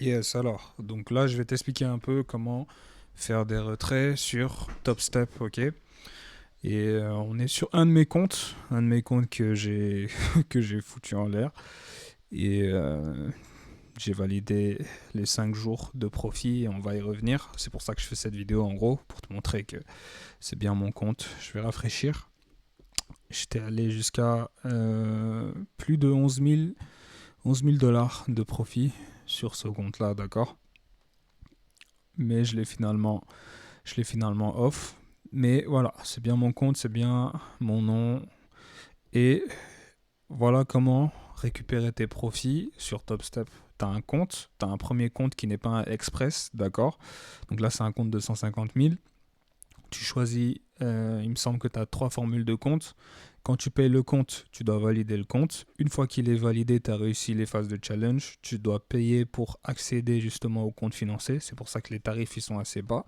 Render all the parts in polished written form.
Yes, alors, donc là, je vais t'expliquer un peu comment faire des retraits sur TopStep, ok? Et on est sur un de mes comptes que j'ai que j'ai foutu en l'air. Et j'ai validé les 5 jours de profit et on va y revenir. C'est pour ça que je fais cette vidéo en gros, pour te montrer que c'est bien mon compte. Je vais rafraîchir. J'étais allé jusqu'à plus de 11 000 dollars de profit sur ce compte-là, d'accord? Mais je l'ai finalement off. Mais voilà, c'est bien mon compte, c'est bien mon nom. Et voilà comment récupérer tes profits sur TopStep. Tu as un compte, tu as un premier compte qui n'est pas un Express, d'accord? Donc là, c'est un compte de 150 000. Tu choisis, il me semble que tu as trois formules de compte. Quand tu payes le compte, tu dois valider le compte. Une fois qu'il est validé, tu as réussi les phases de challenge. Tu dois payer pour accéder justement au compte financé. C'est pour ça que les tarifs ils sont assez bas.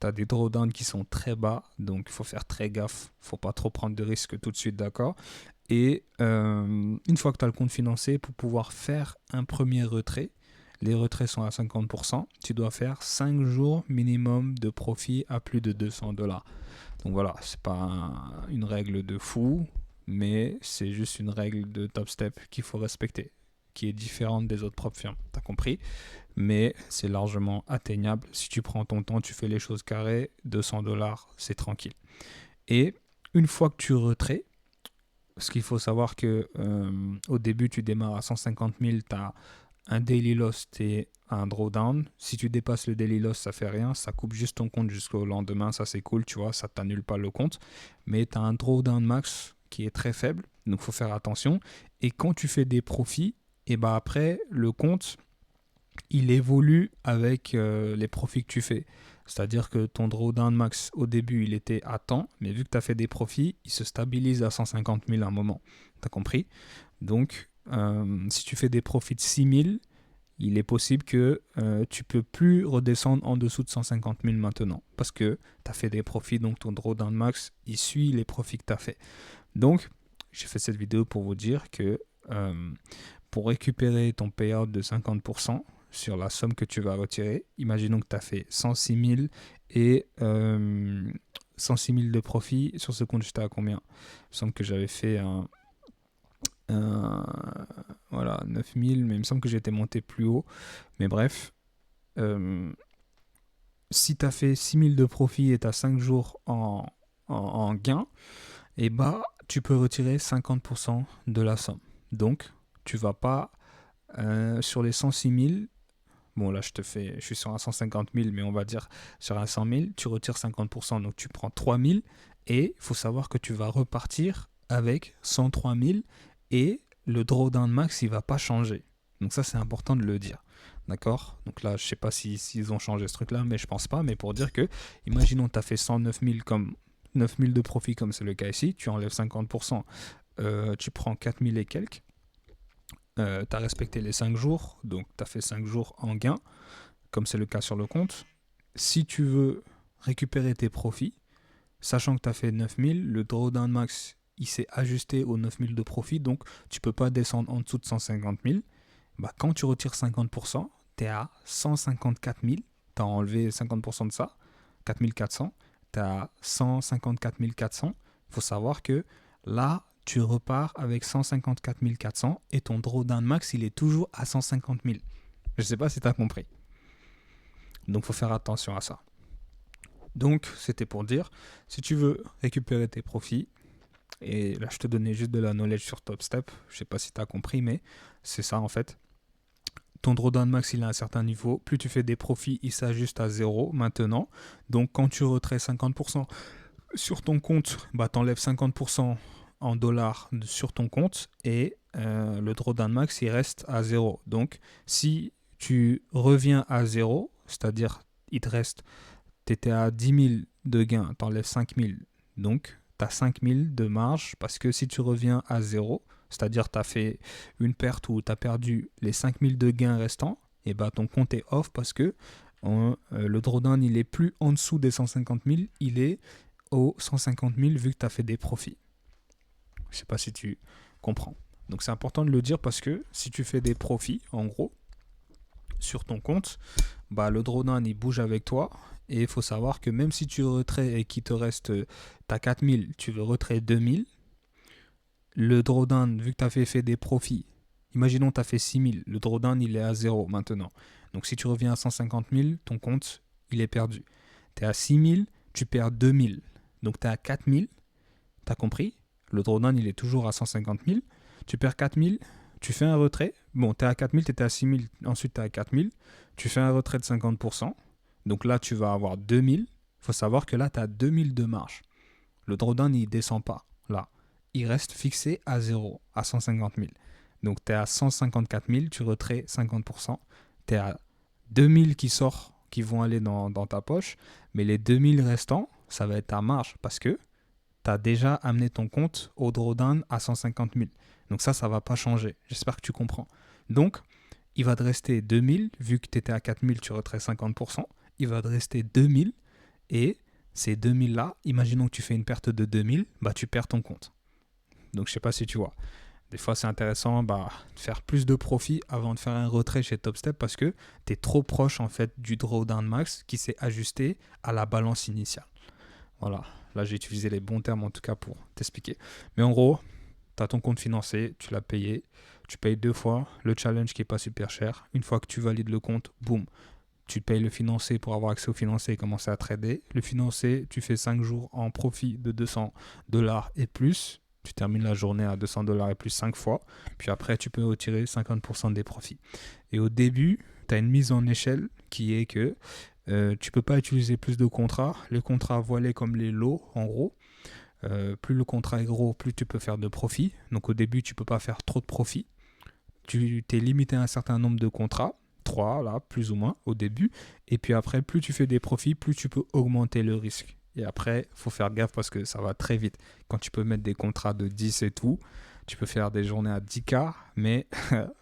Tu as des drawdowns qui sont très bas, donc il faut faire très gaffe. Faut pas trop prendre de risques tout de suite, d'accord? Et une fois que tu as le compte financé, pour pouvoir faire un premier retrait, les retraits sont à 50%, tu dois faire 5 jours minimum de profit à plus de 200 dollars. Donc voilà, c'est pas une règle de fou, mais c'est juste une règle de top step qu'il faut respecter, qui est différente des autres propres firmes. T'as compris? Mais c'est largement atteignable. Si tu prends ton temps, tu fais les choses carrées, 200 dollars, c'est tranquille. Et une fois que tu retrais, ce qu'il faut savoir que au début, tu démarres à 150 000, tu as un daily loss et un drawdown. Si tu dépasses le daily loss, ça fait rien, ça coupe juste ton compte jusqu'au lendemain, ça c'est cool, tu vois, ça t'annule pas le compte. Mais tu as un drawdown max qui est très faible, donc faut faire attention. Et quand tu fais des profits, et bah après, le compte, il évolue avec les profits que tu fais. C'est-à-dire que ton drawdown max au début il était à temps, mais vu que tu as fait des profits, il se stabilise à 150 000 à un moment. T'as compris? Donc, si tu fais des profits de 6 000, il est possible que tu peux plus redescendre en dessous de 150 000 maintenant. Parce que tu as fait des profits, donc ton drawdown max, il suit les profits que tu as fait. Donc, j'ai fait cette vidéo pour vous dire que euh, pour récupérer ton payout de 50% sur la somme que tu vas retirer, imaginons que tu as fait 106 000 et 106 000 de profit. Sur ce compte, j'étais à combien? Il me semble que j'avais fait un voilà, 9 000, mais il me semble que j'étais monté plus haut. Mais bref, euh, si tu as fait 6 000 de profit et tu as 5 jours en gain, et bah, tu peux retirer 50% de la somme. Donc, tu vas pas sur les 106 000. Bon, là, je suis sur un 150 000, mais on va dire sur un 100 000, tu retires 50%, donc tu prends 3 000. Et il faut savoir que tu vas repartir avec 103 000 et le drawdown max, il va pas changer. Donc ça, c'est important de le dire. D'accord? Donc là, je sais pas s'ils ont changé ce truc-là, mais je pense pas. Mais pour dire que, imaginons, tu as fait 109 000 comme 9 000 de profit, comme c'est le cas ici, tu enlèves 50%, tu prends 4 000 et quelques. Tu as respecté les 5 jours, donc tu as fait 5 jours en gain, comme c'est le cas sur le compte. Si tu veux récupérer tes profits, sachant que tu as fait 9 000, le drawdown max il s'est ajusté aux 9 000 de profit, donc tu ne peux pas descendre en dessous de 150 000. Bah, quand tu retires 50%, tu es à 154 000, tu as enlevé 50% de ça, 4 400, tu es à 154 400. Il faut savoir que là, tu repars avec 154 400 et ton drawdown max, il est toujours à 150 000. Je ne sais pas si tu as compris. Donc, il faut faire attention à ça. Donc, c'était pour dire, si tu veux récupérer tes profits, et là, je te donnais juste de la knowledge sur TopStep, je ne sais pas si tu as compris, mais c'est ça en fait. Ton drawdown max, il est à un certain niveau. Plus tu fais des profits, il s'ajuste à zéro maintenant. Donc, quand tu retraites 50% sur ton compte, bah, tu enlèves 50% en dollars sur ton compte et le drawdown max, il reste à zéro. Donc, si tu reviens à zéro, c'est-à-dire, il te reste, tu étais à 10 000 de gains, tu enlèves 5 000. Donc, tu as 5 000 de marge parce que si tu reviens à zéro, c'est-à-dire tu as fait une perte ou tu as perdu les 5 000 de gains restants, et bah ton compte est off parce que le drawdown il est plus en dessous des 150 000, il est aux 150 000 vu que tu as fait des profits. Je sais pas si tu comprends. Donc c'est important de le dire parce que si tu fais des profits, en gros, sur ton compte, bah, le drawdown il bouge avec toi. Et il faut savoir que même si tu retrait et qu'il te reste, t'as 4000, tu veux retrait 2000, le drawdown, vu que tu as fait des profits, imaginons que tu as fait 6000, le drawdown il est à 0 maintenant. Donc si tu reviens à 150 000, ton compte il est perdu. Tu es à 6000, tu perds 2000. Donc tu es à 4000, tu as compris? Le drawdown il est toujours à 150 000. Tu perds 4000, tu fais un retrait. Bon, tu es à 4000, tu étais à 6000, ensuite tu es à 4000. Tu fais un retrait de 50%. Donc là, tu vas avoir 2000. Il faut savoir que là, tu as 2000 de marge. Le drawdown, il ne descend pas. Là, il reste fixé à 0, à 150 000. Donc, tu es à 154 000, tu retrais 50%. Tu es à 2000 qui sortent, qui vont aller dans ta poche. Mais les 2000 restants, ça va être ta marge parce que tu as déjà amené ton compte au drawdown à 150 000. Donc ça ne va pas changer. J'espère que tu comprends. Donc, il va te rester 2000. Vu que tu étais à 4000, tu retrais 50%. Il va te rester 2000 et ces 2000 là, imaginons que tu fais une perte de 2000, bah tu perds ton compte. Donc je sais pas si tu vois. Des fois c'est intéressant de faire plus de profit avant de faire un retrait chez TopStep parce que tu es trop proche en fait du drawdown max qui s'est ajusté à la balance initiale. Voilà, là j'ai utilisé les bons termes en tout cas pour t'expliquer. Mais en gros, tu as ton compte financé, tu l'as payé, tu payes 2 fois le challenge qui est pas super cher. Une fois que tu valides le compte, boum, tu payes le financé pour avoir accès au financé et commencer à trader. Le financé, tu fais 5 jours en profit de $200 et plus. Tu termines la journée à $200 et plus 5 fois. Puis après, tu peux retirer 50% des profits. Et au début, tu as une mise en échelle qui est que tu ne peux pas utiliser plus de contrats. Les contrats voilés comme les lots, en gros. Plus le contrat est gros, plus tu peux faire de profit. Donc au début, tu ne peux pas faire trop de profit. Tu t'es limité à un certain nombre de contrats. 3 là, plus ou moins, au début. Et puis après, plus tu fais des profits, plus tu peux augmenter le risque. Et après, il faut faire gaffe parce que ça va très vite. Quand tu peux mettre des contrats de 10 et tout, tu peux faire des journées à 10K, mais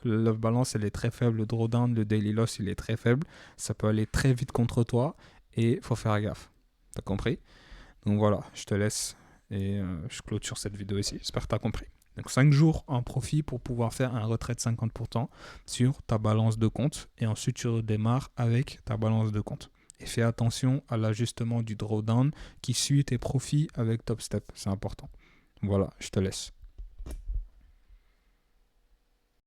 la balance, elle est très faible. Le drawdown, le daily loss, il est très faible. Ça peut aller très vite contre toi et il faut faire gaffe. T'as compris? Donc voilà, je te laisse et je clôture cette vidéo ici. J'espère que tu as compris. Donc 5 jours en profit pour pouvoir faire un retrait de 50% sur ta balance de compte et ensuite tu redémarres avec ta balance de compte. Et fais attention à l'ajustement du drawdown qui suit tes profits avec TopStep, c'est important. Voilà, je te laisse.